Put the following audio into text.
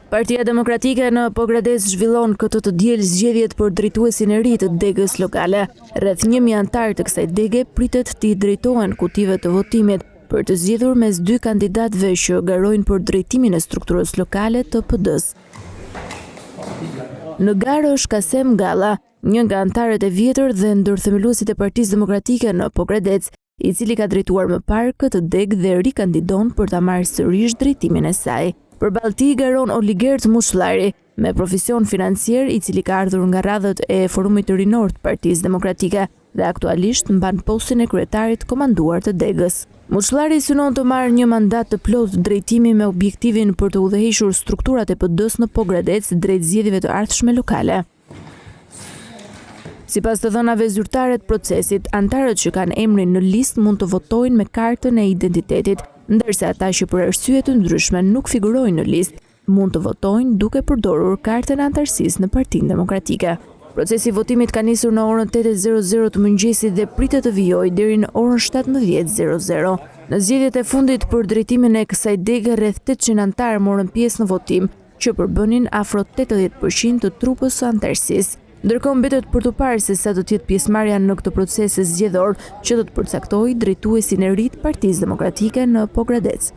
Partia Demokratike në Pogradec zhvillon këtë të diel zgjedhjet për drejtuesin e ri të degës lokale. Rreth 1000 anëtar të kësaj dege pritet të i drejtohen kutive të votimit për të zgjedhur mes dy kandidatëve që garojnë për drejtimin e strukturës lokale të PD-s. Në garë është Kasem Galla, një nga anëtarët e vjetër dhe ndërthemeluesit e Partisë Demokratike në Pogradec, i cili ka drejtuar më parë këtë degë dhe rikandidon për ta marrë sërish drejtimin e saj. Përballë tij garon Oligert Mushllari, me profesion financier i cili ka ardhur nga radhët e Forumit të Rinor të Partisë Demokratike dhe aktualisht mban postin e kryetarit komanduar të degës. Mushllari synon të marrë një mandat të plotë drejtimi me objektivin për të udhëhequr strukturat e PD-s në Pogradec drejt zgjedhjeve të ardhshme lokale. Sipas të dhënave zyrtare të procesit, anëtarët që kanë emrin në listë mund të votojnë me kartën e identitetit, ndërsa ata që për arsye të ndryshme nuk figurojnë në listë, mund të votojnë duke përdorur kartën e anëtarësisë në Partinë Demokratike. Procesi i votimit ka nisur në orën 8:00 të mëngjesit dhe pritet të vijojë deri në orën 17:00. Në zgjedhjet e fundit për drejtimin e kësaj dege rreth 800 anëtar morën pjesë në votim, që përbënin afro 80% të trupës së anëtarësisë. Ndërkohë mbetet për të parë se sa do të jetë pjesëmarrja në këtë proces zgjedhor që do të përcaktojë drejtuesin e ri të Partisë Demokratike në Pogradec.